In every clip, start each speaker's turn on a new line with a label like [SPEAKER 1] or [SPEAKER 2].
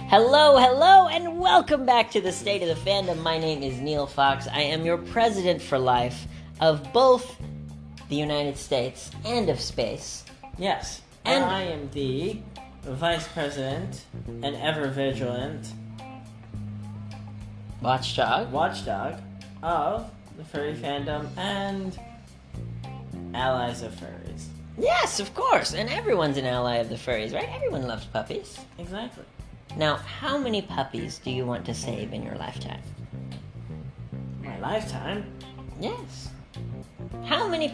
[SPEAKER 1] Hello, and welcome back to the State of the Fandom. My name is Neil Fox. I am your president for life of both the United States and of space.
[SPEAKER 2] Yes, and I am the vice president and ever vigilant
[SPEAKER 1] watchdog
[SPEAKER 2] of the furry fandom and allies of furries.
[SPEAKER 1] Yes, of course, and everyone's an ally of the furries, right? Everyone loves puppies.
[SPEAKER 2] Exactly.
[SPEAKER 1] Now, how many puppies do you want to save in your lifetime?
[SPEAKER 2] My lifetime?
[SPEAKER 1] Yes. How many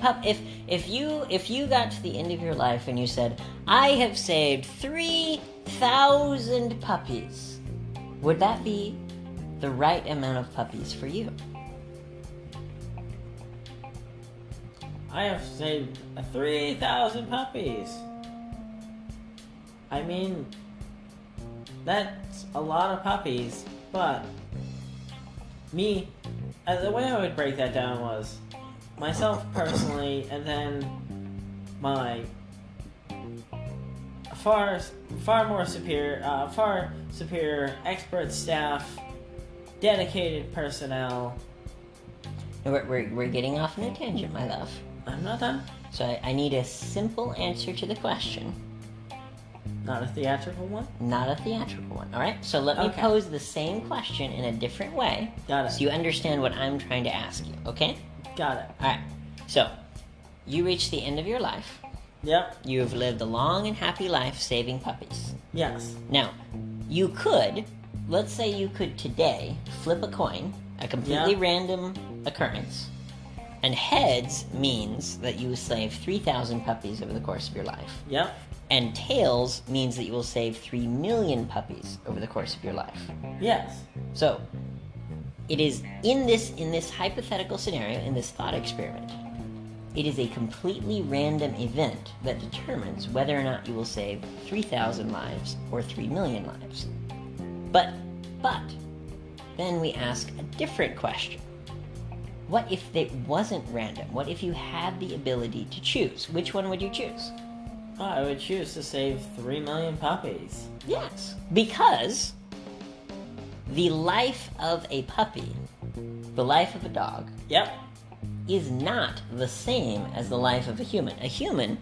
[SPEAKER 1] if you got to the end of your life and you said, I have saved 3,000 puppies, would that be the right amount of puppies for you?
[SPEAKER 2] I have saved 3,000 puppies. I mean, that's a lot of puppies, but the way I would break that down was myself personally, and then my far superior expert staff, dedicated personnel.
[SPEAKER 1] We're getting off on a tangent, my love.
[SPEAKER 2] I'm not done.
[SPEAKER 1] So I need a simple answer to the question.
[SPEAKER 2] Not a theatrical one?
[SPEAKER 1] Not a theatrical one, alright? So let me pose the same question in a different way.
[SPEAKER 2] Got it.
[SPEAKER 1] So you understand what I'm trying to ask you, okay?
[SPEAKER 2] Got it.
[SPEAKER 1] Alright, so you reach the end of your life.
[SPEAKER 2] Yep.
[SPEAKER 1] You have lived a long and happy life saving puppies.
[SPEAKER 2] Yes.
[SPEAKER 1] Now, let's say you could today flip a coin, a completely random occurrence, and heads means that you save 3,000 puppies over the course of your life.
[SPEAKER 2] Yep.
[SPEAKER 1] And tails means that you will save 3 million puppies over the course of your life.
[SPEAKER 2] Yes.
[SPEAKER 1] So, it is in this hypothetical scenario, in this thought experiment, it is a completely random event that determines whether or not you will save 3,000 lives or 3 million lives. But, then we ask a different question. What if it wasn't random? What if you had the ability to choose? Which one would you choose?
[SPEAKER 2] I would choose to save 3 million puppies.
[SPEAKER 1] Yes, because the life of a puppy, the life of a dog, is not the same as the life of a human. A human,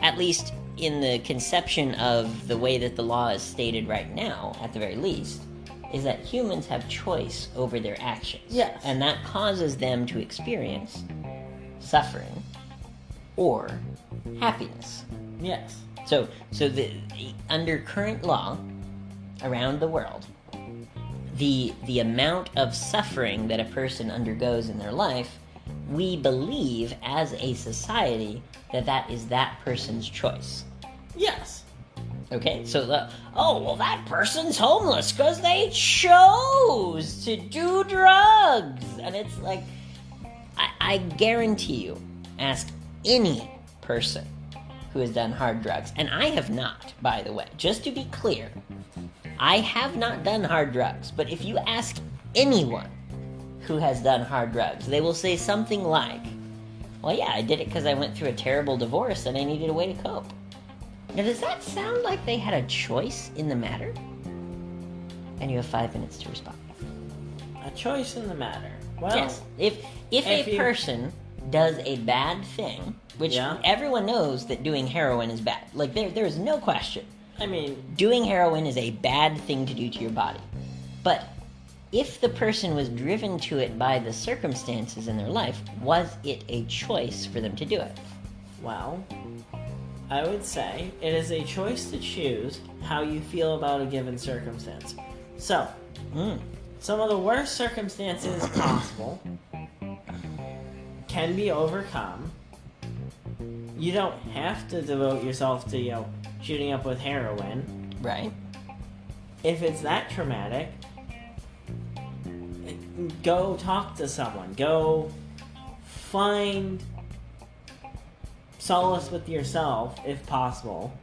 [SPEAKER 1] at least in the conception of the way that the law is stated right now, at the very least, is that humans have choice over their actions.
[SPEAKER 2] Yes.
[SPEAKER 1] And that causes them to experience suffering or happiness.
[SPEAKER 2] Yes.
[SPEAKER 1] So under current law around the world, the amount of suffering that a person undergoes in their life, we believe as a society that is that person's choice.
[SPEAKER 2] Yes.
[SPEAKER 1] Okay, so that person's homeless because they chose to do drugs. And it's like, I guarantee you, ask any person who has done hard drugs, and I have not, by the way, just to be clear, I have not done hard drugs, but if you ask anyone who has done hard drugs, they will say something like, well, yeah, I did it because I went through a terrible divorce and I needed a way to cope. Now, does that sound like they had a choice in the matter? And you have 5 minutes to respond.
[SPEAKER 2] A choice in the matter. Well,
[SPEAKER 1] yes. If a person does a bad thing, which everyone knows that doing heroin is bad. Like, there is no question.
[SPEAKER 2] I mean,
[SPEAKER 1] doing heroin is a bad thing to do to your body. But if the person was driven to it by the circumstances in their life, was it a choice for them to do it?
[SPEAKER 2] Well, I would say it is a choice to choose how you feel about a given circumstance. So, some of the worst circumstances possible can be overcome. You don't have to devote yourself to, shooting up with heroin.
[SPEAKER 1] Right.
[SPEAKER 2] If it's that traumatic, go talk to someone. Go find solace with yourself, if possible,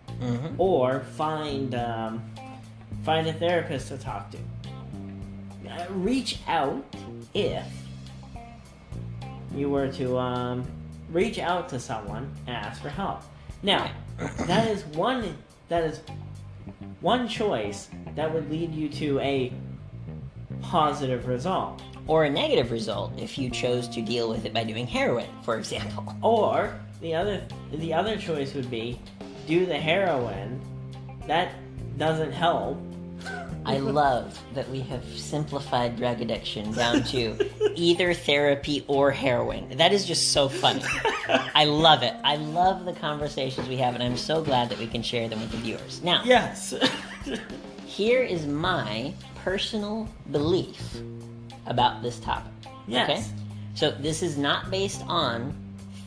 [SPEAKER 2] or find a therapist to talk to. Reach out if you were to reach out to someone and ask for help. Now, that is one choice that would lead you to a positive result.
[SPEAKER 1] Or a negative result if you chose to deal with it by doing heroin, for example.
[SPEAKER 2] Or the other choice would be do the heroin. That doesn't help.
[SPEAKER 1] I love that we have simplified drug addiction down to either therapy or heroin. That is just so funny. I love it. I love the conversations we have, and I'm so glad that we can share them with the viewers. Now,
[SPEAKER 2] Yes.
[SPEAKER 1] here is my personal belief about this topic.
[SPEAKER 2] Yes.
[SPEAKER 1] Okay? So this is not based on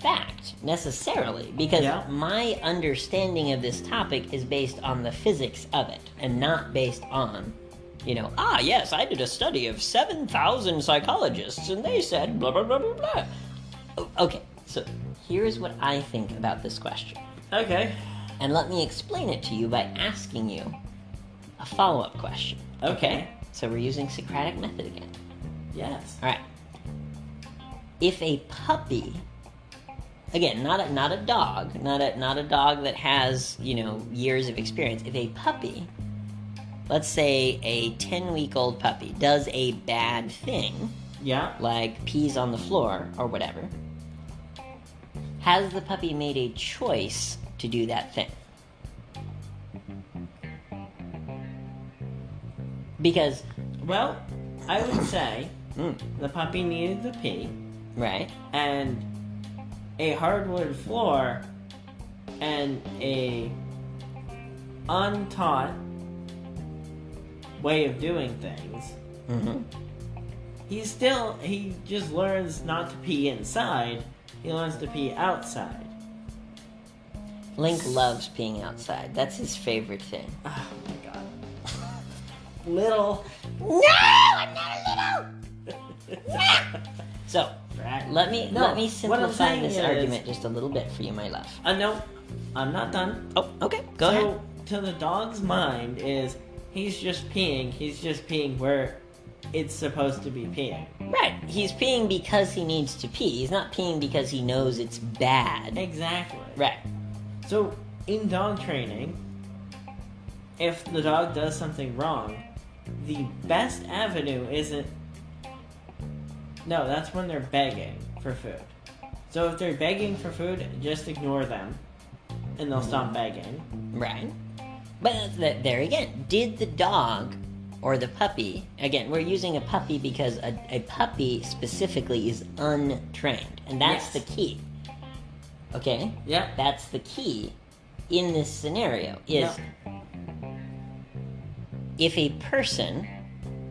[SPEAKER 1] fact necessarily, because
[SPEAKER 2] Yeah.
[SPEAKER 1] my understanding of this topic is based on the physics of it and not based on, yes, I did a study of 7,000 psychologists and they said blah blah blah blah blah. Okay, so here's what I think about this question.
[SPEAKER 2] Okay.
[SPEAKER 1] And let me explain it to you by asking you a follow-up question.
[SPEAKER 2] Okay.
[SPEAKER 1] So we're using Socratic method again.
[SPEAKER 2] Yes.
[SPEAKER 1] All right. If a puppy, again, not a dog, not a dog that has years of experience. If a puppy, let's say a 10-week-old puppy, does a bad thing,
[SPEAKER 2] Yeah.
[SPEAKER 1] like pees on the floor or whatever, has the puppy made a choice to do that thing? Because,
[SPEAKER 2] Well, I would say the puppy needed the pee,
[SPEAKER 1] right?
[SPEAKER 2] and a hardwood floor and a untaught way of doing things.
[SPEAKER 1] Mm-hmm.
[SPEAKER 2] He just learns not to pee inside. He learns to pee outside.
[SPEAKER 1] Link loves peeing outside. That's his favorite thing.
[SPEAKER 2] Oh my god. Little.
[SPEAKER 1] No, I'm not a little. So, let me
[SPEAKER 2] No, what I'm
[SPEAKER 1] simplify
[SPEAKER 2] saying
[SPEAKER 1] this
[SPEAKER 2] is-
[SPEAKER 1] argument just a little bit for you, my love.
[SPEAKER 2] No, I'm not done.
[SPEAKER 1] Oh, okay, go
[SPEAKER 2] so,
[SPEAKER 1] ahead.
[SPEAKER 2] to the dog's mind he's just peeing where it's supposed to be peeing.
[SPEAKER 1] Right, he's peeing because he needs to pee. He's not peeing because he knows it's bad.
[SPEAKER 2] Exactly.
[SPEAKER 1] Right.
[SPEAKER 2] So, in dog training, if the dog does something wrong, the best avenue isn't... No, that's when they're begging for food. So if they're begging for food, just ignore them, and they'll stop begging.
[SPEAKER 1] Right. But there again, did the dog or the puppy, again, we're using a puppy because a puppy specifically is untrained, and that's
[SPEAKER 2] Yes.
[SPEAKER 1] the key. Okay?
[SPEAKER 2] Yep.
[SPEAKER 1] That's the key in this scenario, is if a person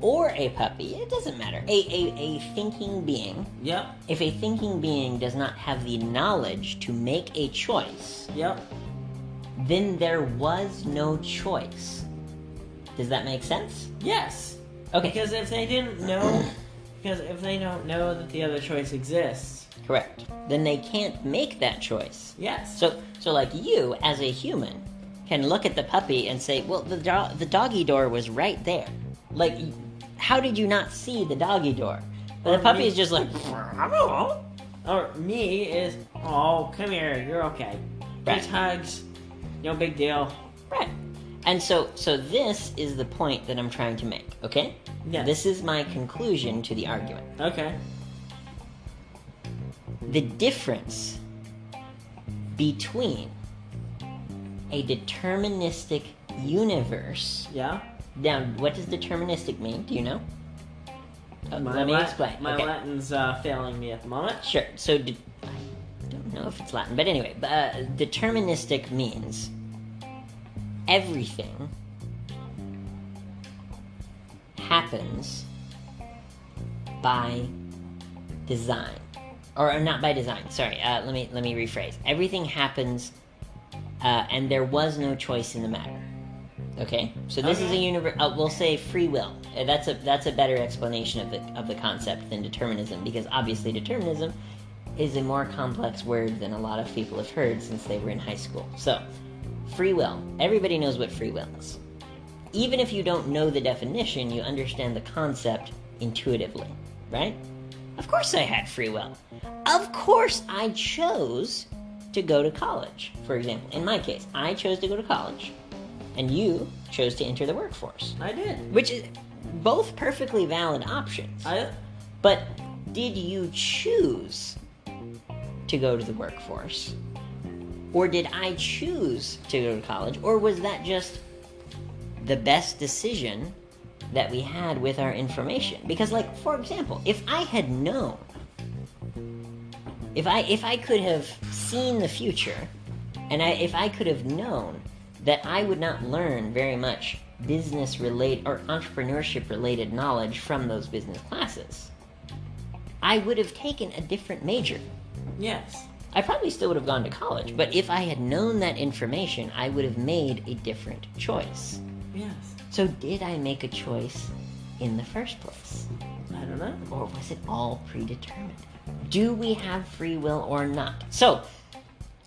[SPEAKER 1] or a puppy, it doesn't matter, a thinking being,
[SPEAKER 2] Yep.
[SPEAKER 1] if a thinking being does not have the knowledge to make a choice,
[SPEAKER 2] Yep.
[SPEAKER 1] then there was no choice. Does that make sense?
[SPEAKER 2] Yes.
[SPEAKER 1] Okay.
[SPEAKER 2] Because if they don't know that the other choice exists,
[SPEAKER 1] Correct. Then they can't make that choice.
[SPEAKER 2] yes.
[SPEAKER 1] So like you, as a human, can look at the puppy and say, well, the doggy door was right there. Like, how did you not see the doggy door? But the puppy is just like, I don't know.
[SPEAKER 2] Or me is, oh, come here, you're okay.
[SPEAKER 1] Right.
[SPEAKER 2] Just hugs, no big deal.
[SPEAKER 1] Right. And so this is the point that I'm trying to make, okay?
[SPEAKER 2] Yes.
[SPEAKER 1] This is my conclusion to the argument.
[SPEAKER 2] Okay.
[SPEAKER 1] The difference between a deterministic universe...
[SPEAKER 2] Yeah.
[SPEAKER 1] Now, what does deterministic mean? Do you know? Let me explain.
[SPEAKER 2] My
[SPEAKER 1] Okay.
[SPEAKER 2] Latin's failing me at the moment.
[SPEAKER 1] Sure. So, I don't know if it's Latin, but anyway, deterministic means everything happens by design, or not by design. Sorry. Let me rephrase. Everything happens, and there was no choice in the matter. Okay, so this is a universe. We'll say free will. That's a better explanation of the concept than determinism, because obviously determinism is a more complex word than a lot of people have heard since they were in high school. So, free will. Everybody knows what free will is. Even if you don't know the definition, you understand the concept intuitively, right? Of course I had free will. Of course I chose to go to college, for example. In my case, I chose to go to college, and you chose to enter the workforce.
[SPEAKER 2] I did.
[SPEAKER 1] Which is both perfectly valid options. But did you choose to go to the workforce? Or did I choose to go to college? Or was that just the best decision that we had with our information? Because, like, for example, if I had known, if I could have seen the future, and if I could have known that I would not learn very much business-related or entrepreneurship-related knowledge from those business classes, I would have taken a different major.
[SPEAKER 2] Yes.
[SPEAKER 1] I probably still would have gone to college, but if I had known that information, I would have made a different choice.
[SPEAKER 2] Yes.
[SPEAKER 1] So did I make a choice in the first place?
[SPEAKER 2] I don't know.
[SPEAKER 1] Or was it all predetermined? Do we have free will or not? So,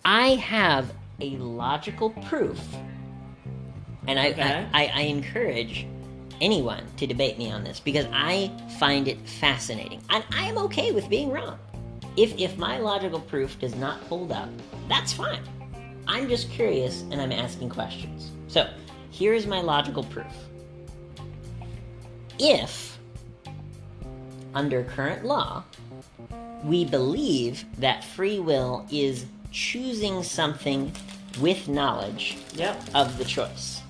[SPEAKER 1] I have a logical proof, and I encourage anyone to debate me on this, because I find it fascinating. And I am okay with being wrong. If my logical proof does not hold up, that's fine. I'm just curious, and I'm asking questions. So, here's my logical proof. If, under current law, we believe that free will is choosing something with knowledge of the choice.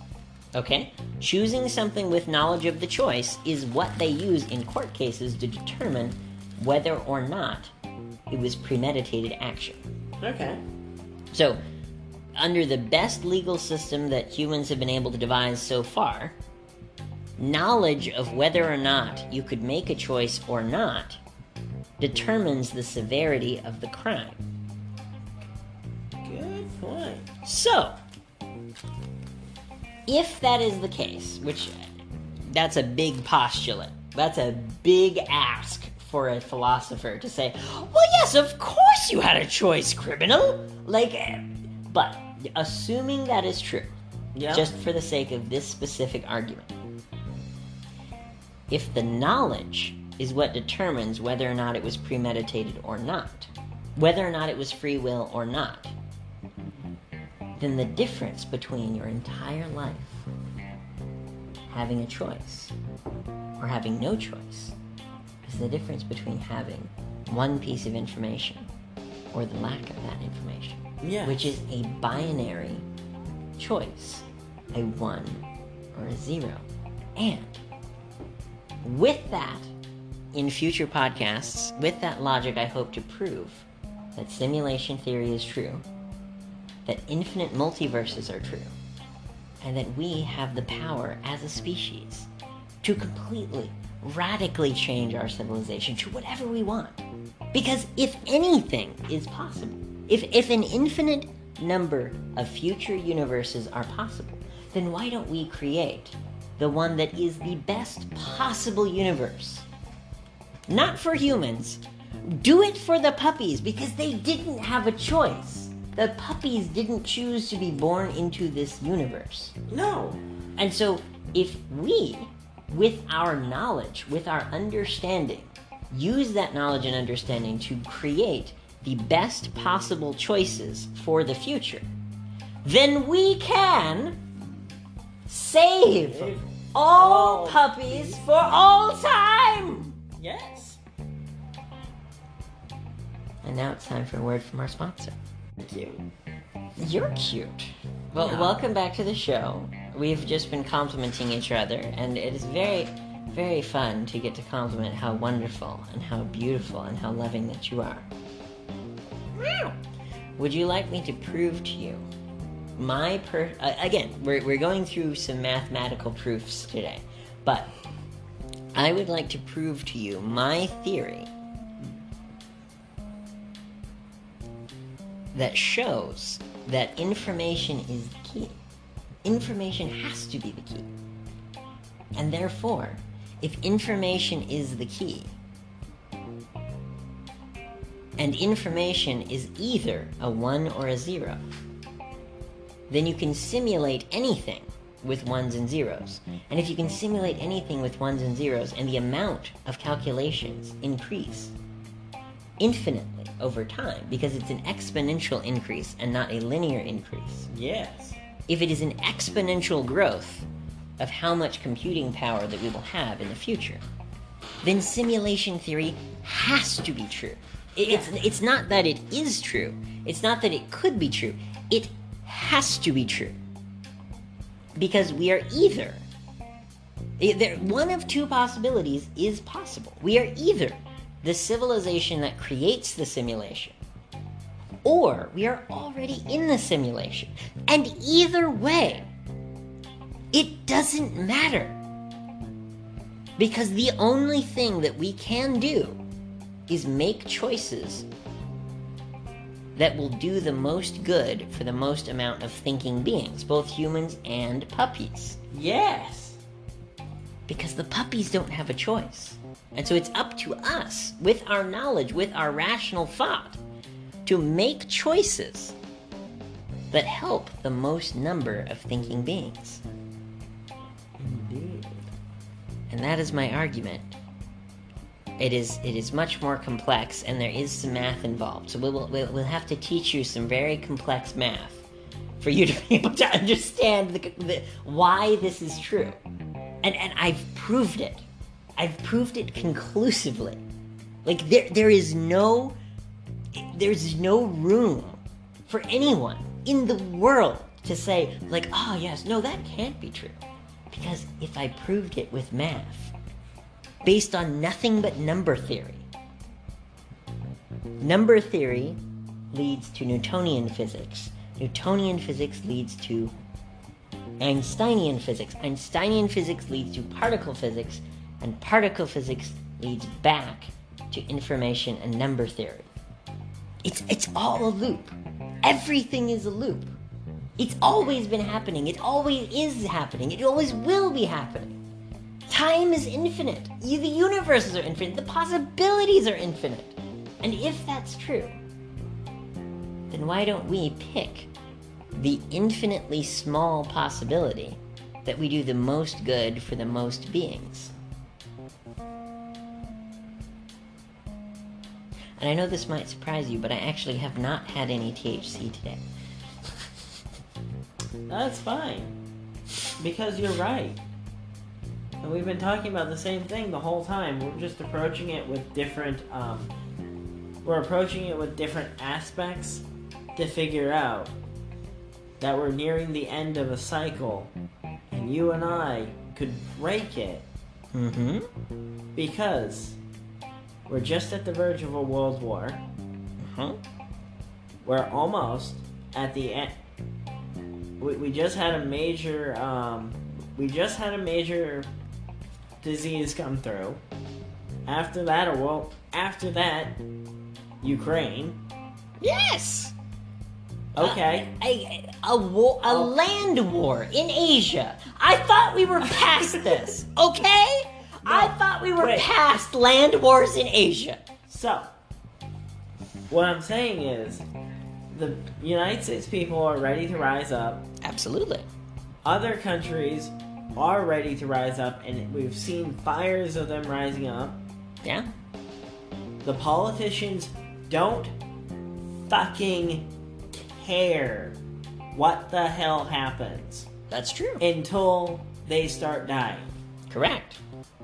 [SPEAKER 1] Okay? Choosing something with knowledge of the choice is what they use in court cases to determine whether or not it was premeditated action.
[SPEAKER 2] Okay.
[SPEAKER 1] So, under the best legal system that humans have been able to devise so far, knowledge of whether or not you could make a choice or not determines the severity of the crime.
[SPEAKER 2] Good point.
[SPEAKER 1] So, if that is the case, which that's a big postulate, that's a big ask for a philosopher to say, well, yes, of course you had a choice, criminal. But assuming that is true, just for the sake of this specific argument, if the knowledge is what determines whether or not it was premeditated or not, whether or not it was free will or not, then the difference between your entire life having a choice or having no choice is the difference between having one piece of information or the lack of that information.
[SPEAKER 2] Yes.
[SPEAKER 1] Which is a binary choice, a 1 or a 0. And with that, in future podcasts, with that logic, I hope to prove that simulation theory is true, that infinite multiverses are true, and that we have the power as a species to completely, radically change our civilization to whatever we want. Because if anything is possible, if an infinite number of future universes are possible, then why don't we create the one that is the best possible universe? Not for humans. Do it for the puppies, because they didn't have a choice. The puppies didn't choose to be born into this universe.
[SPEAKER 2] No.
[SPEAKER 1] And so, if we, with our knowledge, with our understanding, use that knowledge and understanding to create the best possible choices for the future, then we can save all puppies for all time!
[SPEAKER 2] Yes.
[SPEAKER 1] And now it's time for a word from our sponsor.
[SPEAKER 2] Thank you.
[SPEAKER 1] You're cute. Well, welcome back to the show. We've just been complimenting each other, and it is very, very fun to get to compliment how wonderful and how beautiful and how loving that you are. Would you like me to prove to you my again, we're going through some mathematical proofs today, but I would like to prove to you my theory that shows that information is the key. Information has to be the key. And therefore, if information is the key, and information is either a 1 or a 0, then you can simulate anything with 1s and 0s. And if you can simulate anything with 1s and 0s, and the amount of calculations increase, infinitely over time, because it's an exponential increase and not a linear increase.
[SPEAKER 2] Yes.
[SPEAKER 1] If it is an exponential growth of how much computing power that we will have in the future, then simulation theory has to be true. It's not that it is true. It's not that it could be true. It has to be true. Because we are either... one of two possibilities is possible. We are either the civilization that creates the simulation, or we are already in the simulation. And either way, it doesn't matter. Because the only thing that we can do is make choices that will do the most good for the most amount of thinking beings, both humans and puppies.
[SPEAKER 2] Yes.
[SPEAKER 1] Because the puppies don't have a choice. And so it's up to us, with our knowledge, with our rational thought, to make choices that help the most number of thinking beings.
[SPEAKER 2] Indeed.
[SPEAKER 1] And that is my argument. It is much more complex, and there is some math involved. So we'll have to teach you some very complex math for you to be able to understand why this is true. And I've proved it. I've proved it conclusively. Like there's no room for anyone in the world to say, like, oh yes, no, that can't be true. Because if I proved it with math, based on nothing but number theory. Number theory leads to Newtonian physics. Newtonian physics leads to Einsteinian physics. Einsteinian physics leads to particle physics, and particle physics leads back to information and number theory. It's all a loop. Everything is a loop. It's always been happening. It always is happening. It always will be happening. Time is infinite. The universes are infinite. The possibilities are infinite. And if that's true, then why don't we pick the infinitely small possibility that we do the most good for the most beings? And I know this might surprise you, but I actually have not had any THC today.
[SPEAKER 2] That's fine. Because you're right. And we've been talking about the same thing the whole time. We're just approaching it with different, aspects to figure out that we're nearing the end of a cycle, and you and I could break it.
[SPEAKER 1] Mm-hmm.
[SPEAKER 2] Because we're just at the verge of a world war.
[SPEAKER 1] Uh-huh.
[SPEAKER 2] We're almost at the end. We just had a major, disease come through. After that, Ukraine.
[SPEAKER 1] Yes!
[SPEAKER 2] Okay.
[SPEAKER 1] A land war in Asia. I thought we were past this, okay?
[SPEAKER 2] No,
[SPEAKER 1] I thought we were
[SPEAKER 2] wait.
[SPEAKER 1] past land wars in Asia.
[SPEAKER 2] So, what I'm saying is, the United States people are ready to rise up.
[SPEAKER 1] Absolutely.
[SPEAKER 2] Other countries are ready to rise up, and we've seen fires of them rising up.
[SPEAKER 1] Yeah.
[SPEAKER 2] The politicians don't fucking care what the hell happens
[SPEAKER 1] That's true.
[SPEAKER 2] until they start dying.
[SPEAKER 1] Correct.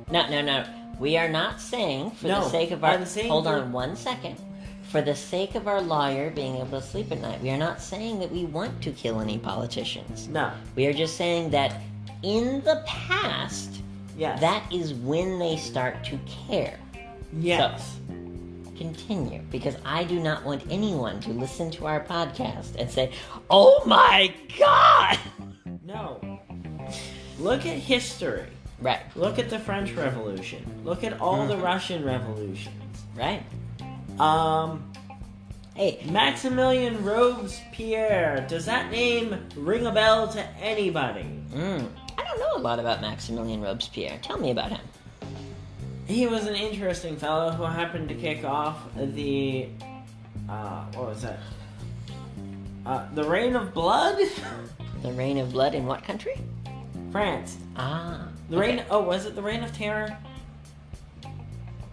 [SPEAKER 1] No. We are not saying, for the sake of our... Hold on 1 second. For the sake of our lawyer being able to sleep at night, we are not saying that we want to kill any politicians.
[SPEAKER 2] No.
[SPEAKER 1] We are just saying that in the past,
[SPEAKER 2] Yes.
[SPEAKER 1] that is when they start to care.
[SPEAKER 2] Yes.
[SPEAKER 1] So, continue, because I do not want anyone to listen to our podcast and say, "Oh my God!"
[SPEAKER 2] No. Look at history.
[SPEAKER 1] Right.
[SPEAKER 2] Look at the French Revolution. Look at all the Russian revolutions.
[SPEAKER 1] Right.
[SPEAKER 2] Hey, Maximilian Robespierre. Does that name ring a bell to anybody?
[SPEAKER 1] I don't know a lot about Maximilian Robespierre. Tell me about him.
[SPEAKER 2] He was an interesting fellow who happened to kick off the, what was that? The Reign of Blood?
[SPEAKER 1] The Reign of Blood in what country?
[SPEAKER 2] France.
[SPEAKER 1] Ah.
[SPEAKER 2] The
[SPEAKER 1] okay.
[SPEAKER 2] Reign, was it the Reign of Terror?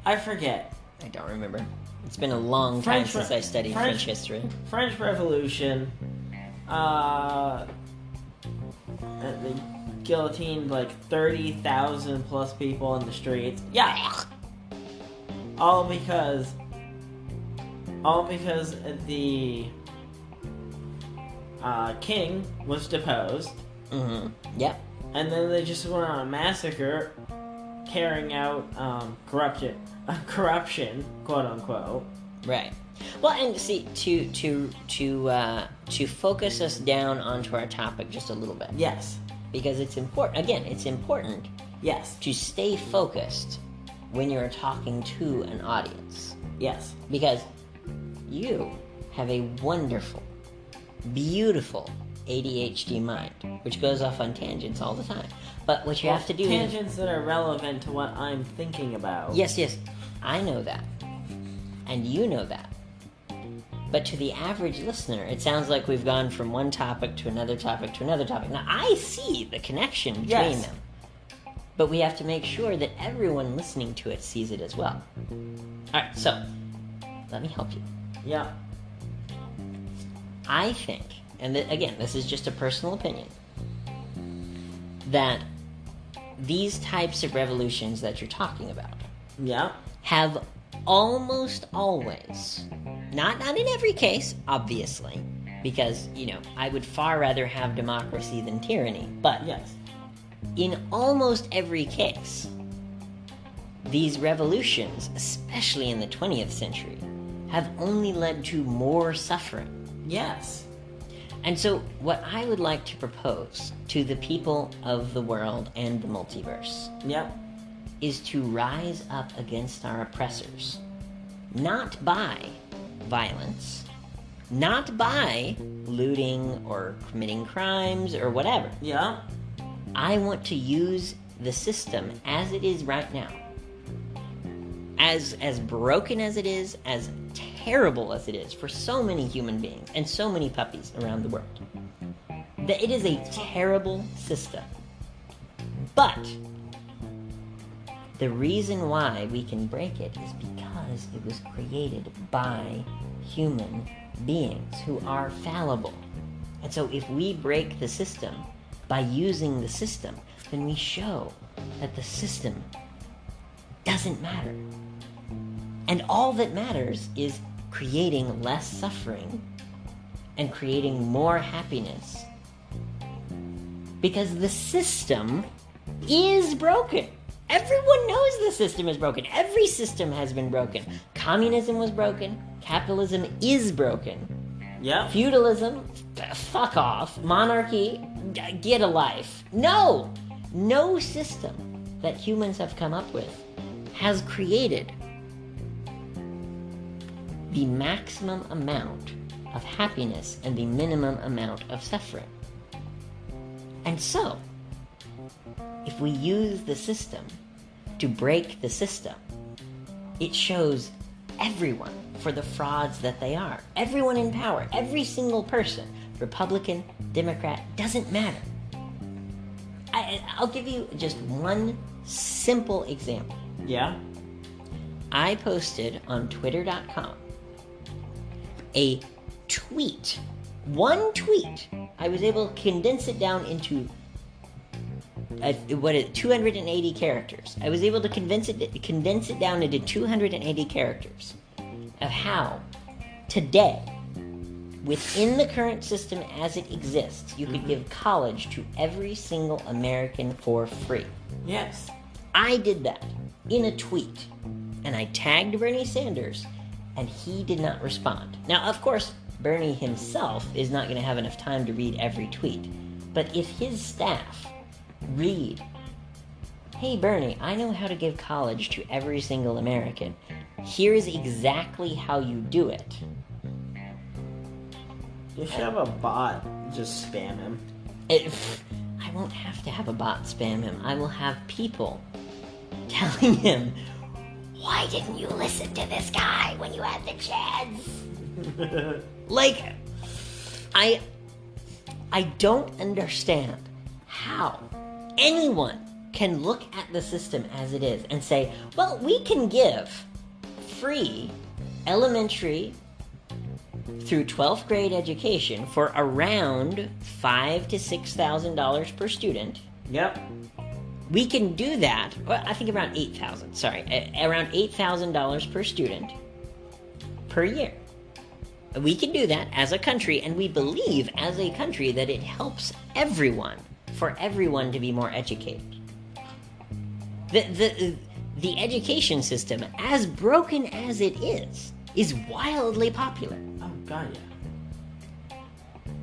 [SPEAKER 2] I forget.
[SPEAKER 1] I don't remember. It's been a long time since I studied French history.
[SPEAKER 2] French Revolution, they guillotined like 30,000 plus people in the streets. Yeah! All because the king was deposed.
[SPEAKER 1] Mm-hmm. Yep.
[SPEAKER 2] And then they just went on a massacre, carrying out corruption, quote unquote.
[SPEAKER 1] Right. Well, and see, to focus us down onto our topic just a little bit.
[SPEAKER 2] Yes.
[SPEAKER 1] Because it's important. Again, it's important.
[SPEAKER 2] Yes.
[SPEAKER 1] To stay focused when you're talking to an audience.
[SPEAKER 2] Yes.
[SPEAKER 1] Because you have a wonderful, beautiful ADHD mind, which goes off on tangents all the time. But what you have to do
[SPEAKER 2] tangents that are relevant to what I'm thinking about.
[SPEAKER 1] Yes, I know that. And you know that. But to the average listener, it sounds like we've gone from one topic to another topic to another topic. Now, I see the connection between them. But we have to make sure that everyone listening to it sees it as well. Alright, so, let me help you.
[SPEAKER 2] Yeah.
[SPEAKER 1] I think, and again, this is just a personal opinion, that these types of revolutions that you're talking about have almost always, not in every case, obviously, because, I would far rather have democracy than tyranny, but in almost every case, these revolutions, especially in the 20th century, have only led to more suffering.
[SPEAKER 2] Yes.
[SPEAKER 1] And so, what I would like to propose to the people of the world and the multiverse is to rise up against our oppressors. Not by violence, not by looting or committing crimes or whatever.
[SPEAKER 2] Yeah.
[SPEAKER 1] I want to use the system as it is right now. As broken as it is, as terrible as it is for so many human beings and so many puppies around the world. That it is a terrible system. But the reason why we can break it is because it was created by human beings who are fallible. And so if we break the system by using the system, then we show that the system doesn't matter. And all that matters is creating less suffering and creating more happiness. Because the system is broken. Everyone knows the system is broken. Every system has been broken. Communism was broken. Capitalism is broken.
[SPEAKER 2] Yeah.
[SPEAKER 1] Feudalism, fuck off. Monarchy, get a life. No system that humans have come up with has created the maximum amount of happiness and the minimum amount of suffering. And so, if we use the system to break the system, it shows everyone for the frauds that they are. Everyone in power, every single person, Republican, Democrat, doesn't matter. I'll give you just one simple example.
[SPEAKER 2] Yeah.
[SPEAKER 1] I posted on twitter.com a tweet. One tweet. I was able to condense it down into 280 characters. I was able to condense it down into 280 characters of how today, within the current system as it exists, you could give college to every single American for free.
[SPEAKER 2] Yes.
[SPEAKER 1] I did that in a tweet, and I tagged Bernie Sanders, and he did not respond. Now, of course, Bernie himself is not going to have enough time to read every tweet, but if his staff read, "Hey Bernie, I know how to give college to every single American. Here's exactly how you do it."
[SPEAKER 2] You should have a bot just spam him.
[SPEAKER 1] I won't have to have a bot spam him. I will have people telling him, "Why didn't you listen to this guy when you had the chance?" Like, I don't understand how anyone can look at the system as it is and say, well, we can give free elementary through 12th grade education for around $5,000 to $6,000 per student.
[SPEAKER 2] Yep.
[SPEAKER 1] We can do that. Well, I think around $8,000. Sorry, around $8,000 per student per year. We can do that as a country, and we believe as a country that it helps everyone, for everyone to be more educated. The education system, as broken as it is wildly popular.
[SPEAKER 2] Oh, God, yeah.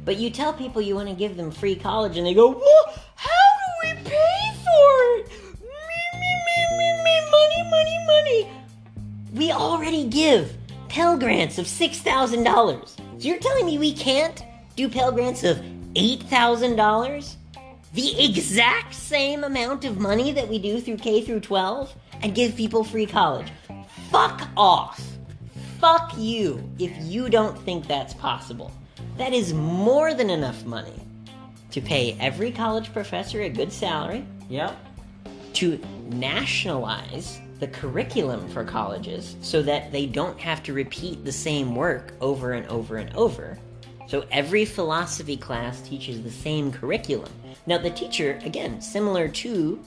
[SPEAKER 1] But you tell people you want to give them free college, and they go, "Well, how do we pay for it? Money. We already give Pell Grants of $6,000. So you're telling me we can't do Pell Grants of $8,000? The exact same amount of money that we do through K through 12 and give people free college? Fuck off. Fuck you if you don't think that's possible. That is more than enough money to pay every college professor a good salary.
[SPEAKER 2] Yep.
[SPEAKER 1] To nationalize the curriculum for colleges so that they don't have to repeat the same work over and over and over. So every philosophy class teaches the same curriculum. Now the teacher, again, similar to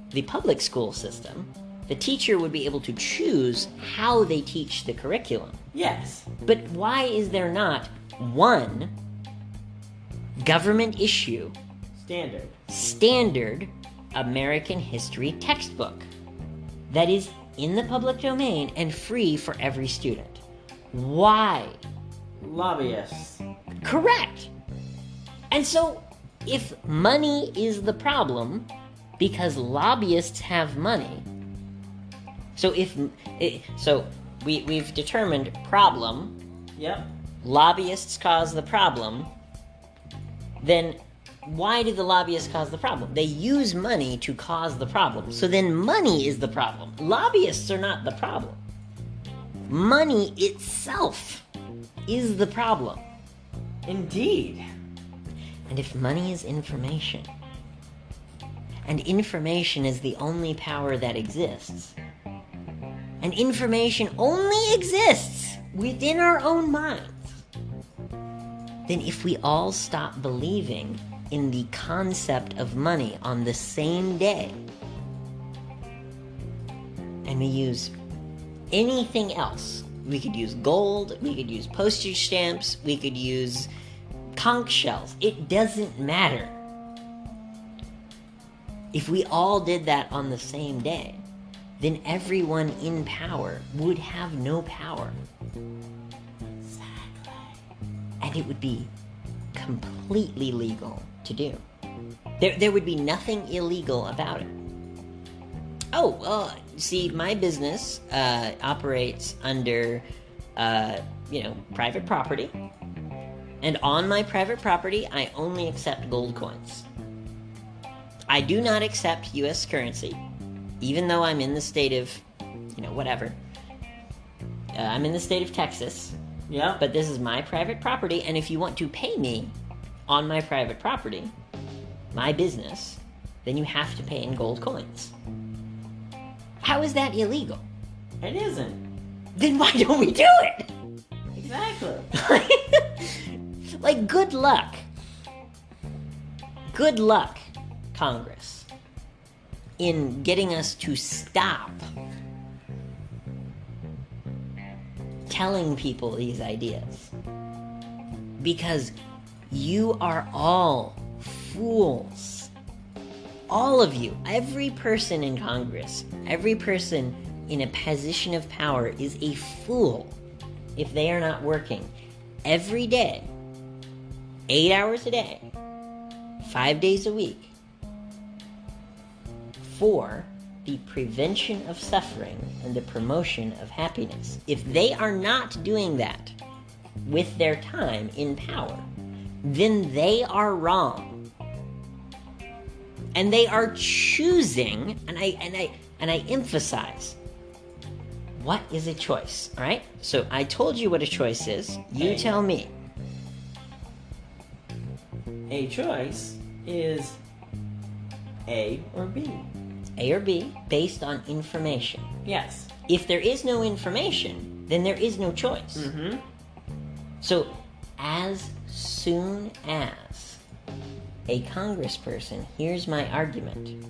[SPEAKER 1] the public school system, the teacher would be able to choose how they teach the curriculum.
[SPEAKER 2] Yes.
[SPEAKER 1] But why is there not one government issue standard American history textbook that is in the public domain and free for every student? Why?
[SPEAKER 2] Lobbyists.
[SPEAKER 1] Correct. And so, if money is the problem, because lobbyists have money, we've determined problem.
[SPEAKER 2] Yep.
[SPEAKER 1] Lobbyists cause the problem. Then why do the lobbyists cause the problem? They use money to cause the problem. So then money is the problem. Lobbyists are not the problem. Money itself is the problem.
[SPEAKER 2] Indeed.
[SPEAKER 1] And if money is information, and information is the only power that exists, and information only exists within our own minds, then if we all stop believing in the concept of money on the same day, and we use anything else, we could use gold, we could use postage stamps, we could use conch shells, it doesn't matter. If we all did that on the same day, then everyone in power would have no power.
[SPEAKER 2] Exactly.
[SPEAKER 1] And it would be completely legal to do. There would be nothing illegal about it. Oh, well, see, my business operates under, private property. And on my private property, I only accept gold coins. I do not accept U.S. currency, even though I'm in the state of, whatever. I'm in the state of Texas.
[SPEAKER 2] Yeah.
[SPEAKER 1] But this is my private property, and if you want to pay me on my private property, my business, then you have to pay in gold coins. How is that illegal?
[SPEAKER 2] It isn't.
[SPEAKER 1] Then why don't we do it?
[SPEAKER 2] Exactly.
[SPEAKER 1] Like, good luck. Good luck, Congress, in getting us to stop telling people these ideas. Because you are all fools. All of you, every person in Congress, every person in a position of power is a fool if they are not working every day, 8 hours a day, 5 days a week, for the prevention of suffering and the promotion of happiness. If they are not doing that with their time in power, then they are wrong. And they are choosing, and I emphasize, what is a choice, all right? So I told you what a choice is. You tell me.
[SPEAKER 2] A choice is A or B.
[SPEAKER 1] A or B, based on information.
[SPEAKER 2] Yes.
[SPEAKER 1] If there is no information, then there is no choice.
[SPEAKER 2] Mm-hmm.
[SPEAKER 1] So, as soon as a congressperson hears my argument,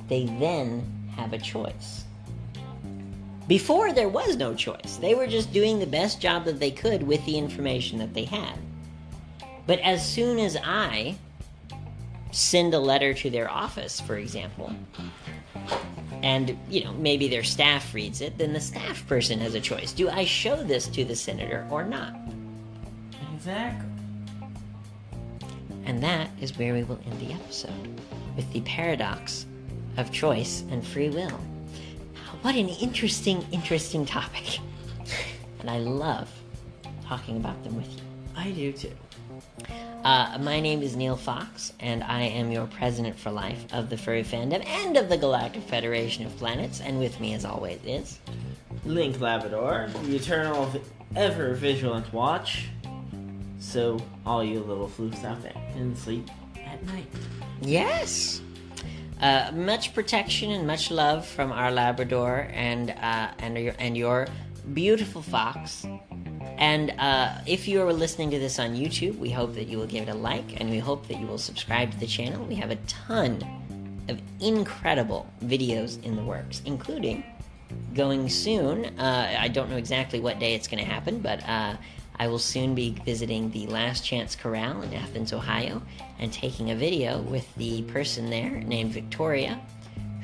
[SPEAKER 1] they then have a choice. Before, there was no choice. They were just doing the best job that they could with the information that they had. But as soon as I send a letter to their office, for example, and, maybe their staff reads it, then the staff person has a choice. Do I show this to the senator or not?
[SPEAKER 2] Exactly.
[SPEAKER 1] And that is where we will end the episode, with the paradox of choice and free will. What an interesting topic. And I love talking about them with you.
[SPEAKER 2] I do too.
[SPEAKER 1] My name is Neil Fox, and I am your president for life of the Furry Fandom and of the Galactic Federation of Planets, and with me as always is...
[SPEAKER 2] Link Labrador, the eternal, ever vigilant watch. So, all you little flukes out there can sleep at night.
[SPEAKER 1] Yes! Much protection and much love from our Labrador and your beautiful fox. And if you are listening to this on YouTube, we hope that you will give it a like, and we hope that you will subscribe to the channel. We have a ton of incredible videos in the works, including going soon. I don't know exactly what day it's going to happen, but I will soon be visiting the Last Chance Corral in Athens, Ohio, and taking a video with the person there named Victoria,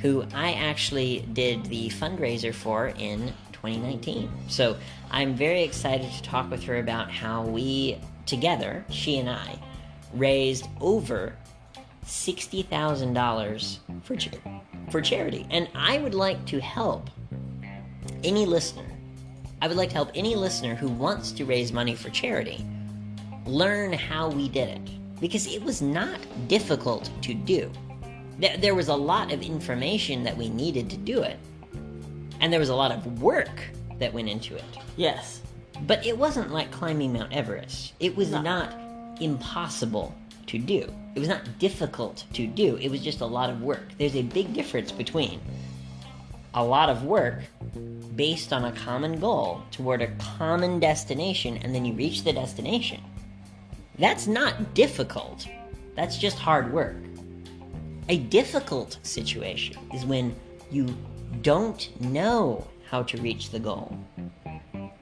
[SPEAKER 1] who I actually did the fundraiser for in 2019. So I'm very excited to talk with her about how we, together, she and I, raised over $60,000 for charity. And I would like to help any listener. I would like to help any listener who wants to raise money for charity learn how we did it. Because it was not difficult to do. There was a lot of information that we needed to do it. And there was a lot of work that went into it.
[SPEAKER 2] Yes.
[SPEAKER 1] But it wasn't like climbing Mount Everest. It was not impossible to do. It was not difficult to do. It was just a lot of work. There's a big difference between a lot of work based on a common goal toward a common destination, and then you reach the destination. That's not difficult. That's just hard work. A difficult situation is when you don't know how to reach the goal.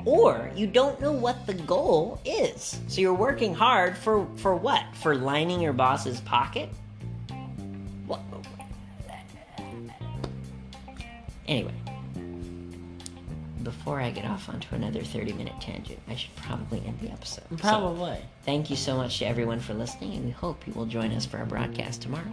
[SPEAKER 1] Or you don't know what the goal is. So you're working hard for what? For lining your boss's pocket? What? Anyway, before I get off onto another 30-minute tangent, I should probably end the episode.
[SPEAKER 2] Probably.
[SPEAKER 1] So, thank you so much to everyone for listening, and we hope you will join us for our broadcast tomorrow.